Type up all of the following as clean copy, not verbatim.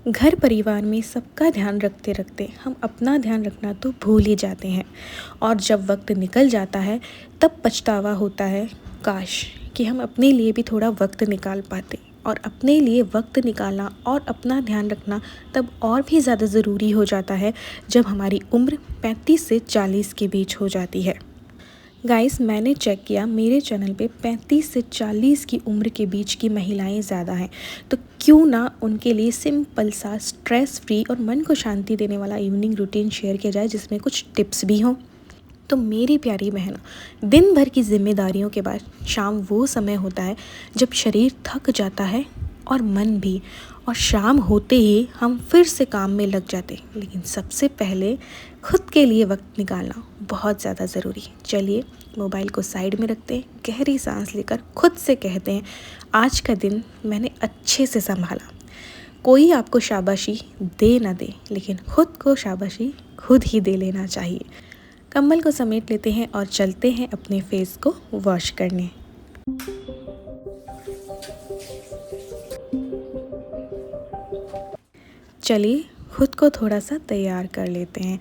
घर परिवार में सबका ध्यान रखते रखते हम अपना ध्यान रखना तो भूल ही जाते हैं। और जब वक्त निकल जाता है तब पछतावा होता है, काश कि हम अपने लिए भी थोड़ा वक्त निकाल पाते। और अपने लिए वक्त निकालना और अपना ध्यान रखना तब और भी ज़्यादा ज़रूरी हो जाता है जब हमारी उम्र 35 से 40 के बीच हो जाती है। गाइस, मैंने चेक किया, मेरे चैनल पे 35 से 40 की उम्र के बीच की महिलाएं ज़्यादा हैं। तो क्यों ना उनके लिए सिंपल सा स्ट्रेस फ्री और मन को शांति देने वाला इवनिंग रूटीन शेयर किया जाए, जिसमें कुछ टिप्स भी हों। तो मेरी प्यारी बहनों, दिन भर की जिम्मेदारियों के बाद शाम वो समय होता है जब शरीर थक जाता है और मन भी। और शाम होते ही हम फिर से काम में लग जाते हैं, लेकिन सबसे पहले खुद के लिए वक्त निकालना बहुत ज़्यादा ज़रूरी है। चलिए मोबाइल को साइड में रखते हैं, गहरी सांस लेकर खुद से कहते हैं, आज का दिन मैंने अच्छे से संभाला। कोई आपको शाबाशी दे ना दे, लेकिन खुद को शाबाशी खुद ही दे लेना चाहिए। कंबल को समेट लेते हैं और चलते हैं अपने फेस को वॉश करने। चलिए खुद को थोड़ा सा तैयार कर लेते हैं।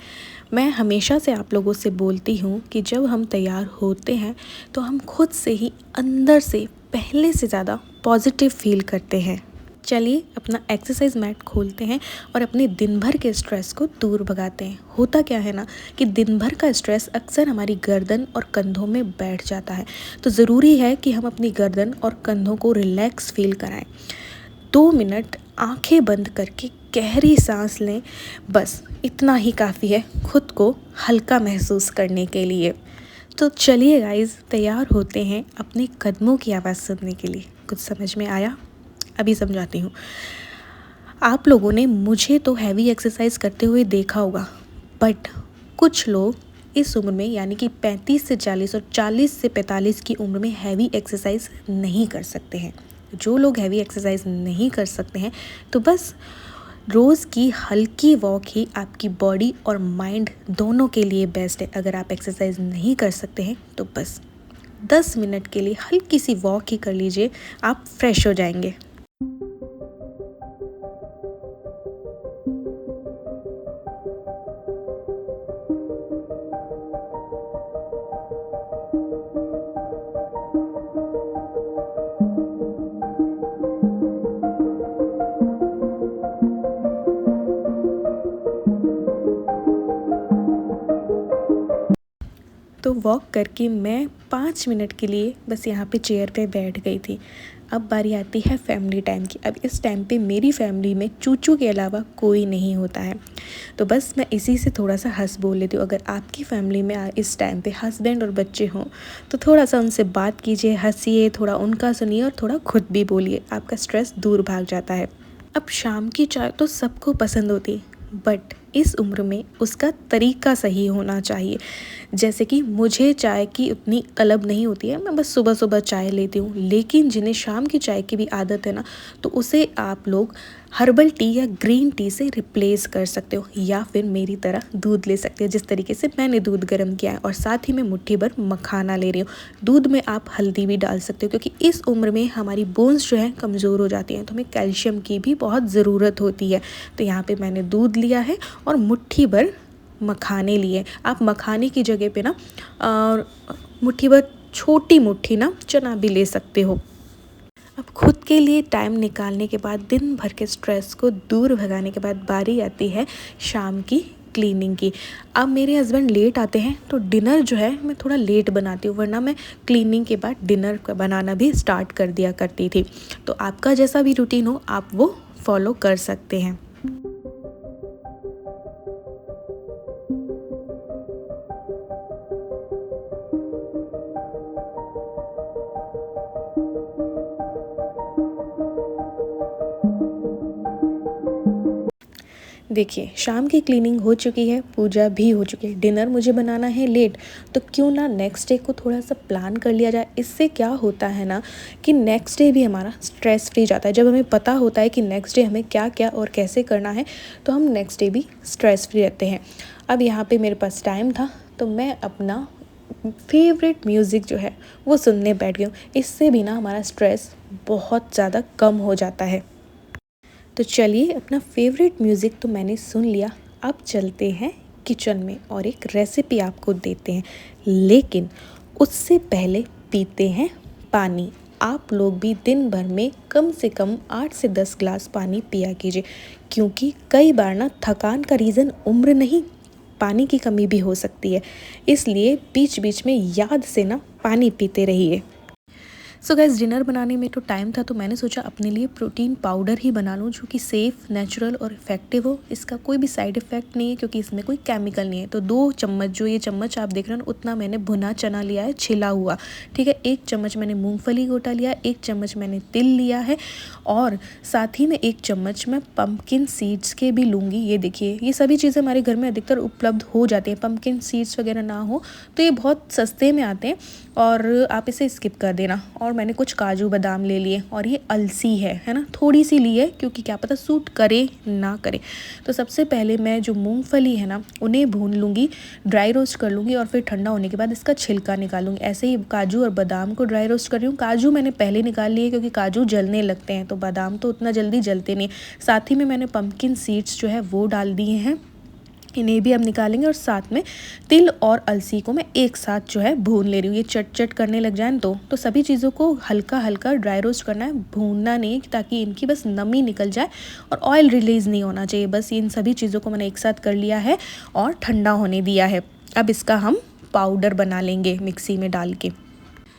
मैं हमेशा से आप लोगों से बोलती हूँ कि जब हम तैयार होते हैं तो हम खुद से ही अंदर से पहले से ज़्यादा पॉजिटिव फील करते हैं। चलिए अपना एक्सरसाइज मैट खोलते हैं और अपने दिन भर के स्ट्रेस को दूर भगाते हैं। होता क्या है ना कि दिन भर का स्ट्रेस अक्सर हमारी गर्दन और कंधों में बैठ जाता है। तो ज़रूरी है कि हम अपनी गर्दन और कंधों को रिलैक्स फील कराएं। 2 मिनट आंखें बंद करके गहरी सांस लें, बस इतना ही काफ़ी है खुद को हल्का महसूस करने के लिए। तो चलिए गाइस, तैयार होते हैं अपने कदमों की आवाज़ सुनने के लिए। कुछ समझ में आया? अभी समझाती हूँ। आप लोगों ने मुझे तो हैवी एक्सरसाइज करते हुए देखा होगा, बट कुछ लोग इस उम्र में यानी कि 35 से 40 और 40 से 45 की उम्र में हैवी एक्सरसाइज नहीं कर सकते हैं। जो लोग हैवी एक्सरसाइज नहीं कर सकते हैं तो बस रोज़ की हल्की वॉक ही आपकी बॉडी और माइंड दोनों के लिए बेस्ट है। अगर आप एक्सरसाइज नहीं कर सकते हैं तो बस 10 मिनट के लिए हल्की सी वॉक ही कर लीजिए, आप फ्रेश हो जाएंगे। तो वॉक करके मैं 5 मिनट के लिए बस यहाँ पे चेयर पे बैठ गई थी। अब बारी आती है फैमिली टाइम की। अब इस टाइम पे मेरी फैमिली में चूचू के अलावा कोई नहीं होता है, तो बस मैं इसी से थोड़ा सा हंस बोल लेती हूँ। अगर आपकी फैमिली में इस टाइम पे हस्बैंड और बच्चे हों तो थोड़ा सा उनसे बात कीजिए, हंसिए, थोड़ा उनका सुनिए और थोड़ा खुद भी बोलिए, आपका स्ट्रेस दूर भाग जाता है। अब शाम की चाय तो सबको पसंद होती है, बट इस उम्र में उसका तरीका सही होना चाहिए। जैसे कि मुझे चाय की उतनी तलब नहीं होती है, मैं बस सुबह सुबह चाय लेती हूँ, लेकिन जिन्हें शाम की चाय की भी आदत है ना, तो उसे आप लोग हर्बल टी या ग्रीन टी से रिप्लेस कर सकते हो, या फिर मेरी तरह दूध ले सकते हो, जिस तरीके से मैंने दूध गर्म किया है। और साथ ही मैं मुट्ठी भर मखाना ले रही हूँ। दूध में आप हल्दी भी डाल सकते हो, क्योंकि इस उम्र में हमारी बोन्स जो है कमज़ोर हो जाती हैं, तो हमें कैल्शियम की भी बहुत ज़रूरत होती है। तो यहाँ पे मैंने दूध लिया है और मुट्ठी भर मखाने लिए। आप मखाने की जगह पे ना मुट्ठी भर, छोटी मुट्ठी ना चना भी ले सकते हो। अब खुद के लिए टाइम निकालने के बाद, दिन भर के स्ट्रेस को दूर भगाने के बाद बारी आती है शाम की क्लीनिंग की। अब मेरे हस्बैंड लेट आते हैं तो डिनर जो है मैं थोड़ा लेट बनाती हूँ, वरना मैं क्लीनिंग के बाद डिनर बनाना भी स्टार्ट कर दिया करती थी। तो आपका जैसा भी रूटीन हो आप वो फॉलो कर सकते हैं। देखिए, शाम की क्लीनिंग हो चुकी है, पूजा भी हो चुकी है, डिनर मुझे बनाना है लेट, तो क्यों ना नेक्स्ट डे को थोड़ा सा प्लान कर लिया जाए। इससे क्या होता है ना कि नेक्स्ट डे भी हमारा स्ट्रेस फ्री जाता है। जब हमें पता होता है कि नेक्स्ट डे हमें क्या क्या और कैसे करना है, तो हम नेक्स्ट डे भी स्ट्रेस फ्री रहते हैं। अब यहाँ पे मेरे पास टाइम था तो मैं अपना फेवरेट म्यूज़िक जो है वो सुनने बैठ गई हूँ। इससे भी ना हमारा स्ट्रेस बहुत ज़्यादा कम हो जाता है। तो चलिए, अपना फेवरेट म्यूज़िक तो मैंने सुन लिया, अब चलते हैं किचन में और एक रेसिपी आपको देते हैं। लेकिन उससे पहले पीते हैं पानी। आप लोग भी दिन भर में कम से कम 8 से 10 ग्लास पानी पिया कीजिए, क्योंकि कई बार ना थकान का रीज़न उम्र नहीं, पानी की कमी भी हो सकती है। इसलिए बीच बीच में याद से ना पानी पीते रहिए। सो गाइस, डिनर बनाने में तो टाइम था, तो मैंने सोचा अपने लिए प्रोटीन पाउडर ही बना लूँ जो कि सेफ़, नेचुरल और इफ़ेक्टिव हो। इसका कोई भी साइड इफ़ेक्ट नहीं है, क्योंकि इसमें कोई केमिकल नहीं है। तो 2 चम्मच, जो ये चम्मच आप देख रहे हैं, उतना मैंने भुना चना लिया है, छिला हुआ, ठीक है। 1 चम्मच मैंने मूंगफली गोटा लिया, 1 चम्मच मैंने तिल लिया है, और साथ ही में 1 चम्मच मैं पम्पकिन सीड्स के भी लूँगी। ये देखिए, ये सभी चीज़ें हमारे घर में अधिकतर उपलब्ध हो जाती हैं। पम्पकिन सीड्स वगैरह ना हो तो ये बहुत सस्ते में आते हैं, और आप इसे स्किप कर देना। और मैंने कुछ काजू बादाम ले लिए, और ये अलसी है ना, थोड़ी सी ली है, क्योंकि क्या पता सूट करे ना करे। तो सबसे पहले मैं जो मूंगफली है ना, उन्हें भून लूँगी, ड्राई रोस्ट कर लूँगी, और फिर ठंडा होने के बाद इसका छिलका निकालूंगी। ऐसे ही काजू और बादाम को ड्राई रोस्ट कर रही हूँ। काजू मैंने पहले निकाल लिए, क्योंकि काजू जलने लगते हैं, तो बादाम तो उतना जल्दी जलते नहीं। साथ ही में मैंने पम्पकिन सीड्स जो है वो डाल दिए हैं, इन्हें भी अब निकालेंगे। और साथ में तिल और अलसी को मैं एक साथ जो है भून ले रही हूँ। ये चट चट करने लग जाए तो सभी चीज़ों को हल्का हल्का ड्राई रोस्ट करना है, भूनना नहीं, ताकि इनकी बस नमी निकल जाए और ऑयल रिलीज़ नहीं होना चाहिए। बस इन सभी चीज़ों को मैंने एक साथ कर लिया है और ठंडा होने दिया है। अब इसका हम पाउडर बना लेंगे मिक्सी में डाल के।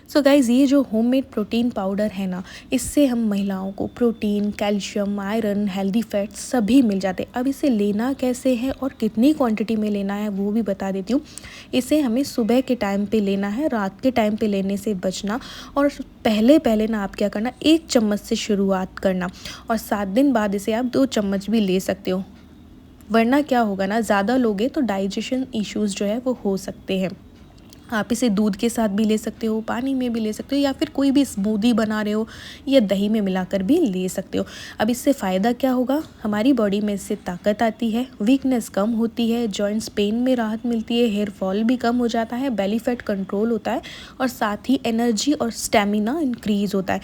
सो गाइज़, ये जो होममेड प्रोटीन पाउडर है ना, इससे हम महिलाओं को protein, calcium, iron, healthy fats सभी मिल जाते हैं। अब इसे लेना कैसे है और कितनी क्वांटिटी में लेना है वो भी बता देती हूँ। इसे हमें सुबह के टाइम पे लेना है, रात के टाइम पे लेने से बचना। और पहले पहले ना आप क्या करना, 1 चम्मच से शुरुआत करना, और 7 दिन बाद इसे आप 2 चम्मच भी ले सकते हो। वरना क्या होगा ना, ज़्यादा लोगे तो डाइजेशन इश्यूज़ जो है वो हो सकते हैं। आप इसे दूध के साथ भी ले सकते हो, पानी में भी ले सकते हो, या फिर कोई भी स्मूदी बना रहे हो या दही में मिलाकर भी ले सकते हो। अब इससे फ़ायदा क्या होगा, हमारी बॉडी में इससे ताकत आती है, वीकनेस कम होती है, जॉइंट्स पेन में राहत मिलती है, हेयर फॉल भी कम हो जाता है, बेली फैट कंट्रोल होता है, और साथ ही एनर्जी और स्टेमिना इंक्रीज़ होता है।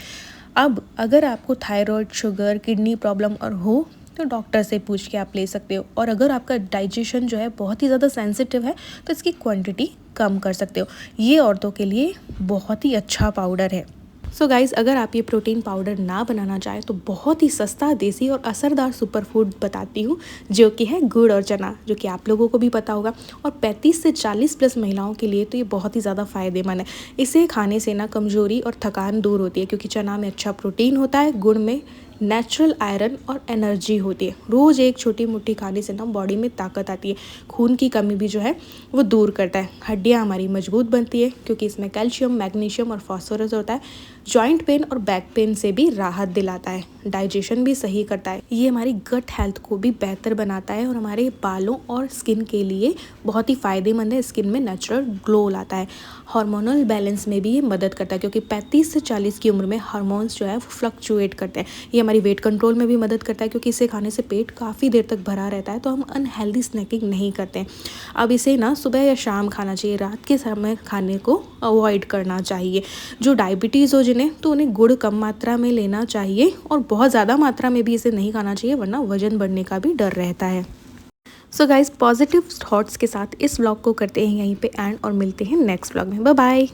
अब अगर आपको थायराइड, शुगर, किडनी प्रॉब्लम और हो तो डॉक्टर से पूछ के आप ले सकते हो। और अगर आपका डाइजेशन जो है बहुत ही ज़्यादा सेंसिटिव है, तो इसकी क्वांटिटी कम कर सकते हो। ये औरतों के लिए बहुत ही अच्छा पाउडर है। सो गाइज़, अगर आप ये प्रोटीन पाउडर ना बनाना चाहें तो बहुत ही सस्ता, देसी और असरदार सुपर फूड बताती हूँ, जो कि है गुड़ और चना, जो कि आप लोगों को भी पता होगा। और 35 से 40 प्लस महिलाओं के लिए तो ये बहुत ही ज़्यादा फ़ायदेमंद है। इसे खाने से ना कमज़ोरी और थकान दूर होती है, क्योंकि चना में अच्छा प्रोटीन होता है, गुड़ में नेचुरल आयरन और एनर्जी होती है। रोज़ एक छोटी मुट्ठी खाने से ना बॉडी में ताकत आती है, खून की कमी भी जो है वो दूर करता है, हड्डियाँ हमारी मजबूत बनती है, क्योंकि इसमें कैल्शियम, मैग्नीशियम और फास्फोरस होता है। जॉइंट पेन और बैक पेन से भी राहत दिलाता है, डाइजेशन भी सही करता है। ये हमारी गट हेल्थ को भी बेहतर बनाता है, और हमारे बालों और स्किन के लिए बहुत ही फ़ायदेमंद है। स्किन में नेचुरल ग्लो लाता है। हार्मोनल बैलेंस में भी ये मदद करता है, क्योंकि 35 से 40 की उम्र में हार्मोन्स जो है वो फ्लक्चुएट करते हैं। ये हमारी वेट कंट्रोल में भी मदद करता है, क्योंकि इसे खाने से पेट काफ़ी देर तक भरा रहता है, तो हम अनहेल्दी स्नैकिंग नहीं करते हैं। अब इसे ना सुबह या शाम खाना चाहिए, रात के समय खाने को अवॉइड करना चाहिए। जो डायबिटीज़ हो जिन्हें, तो उन्हें गुड़ कम मात्रा में लेना चाहिए, और बहुत ज़्यादा मात्रा में भी इसे नहीं खाना चाहिए, वरना वजन बढ़ने का भी डर रहता है। सो गाइज़, पॉजिटिव थॉट्स के साथ इस व्लॉग को करते हैं यहीं पे एंड, और मिलते हैं नेक्स्ट व्लॉग में। Bye bye.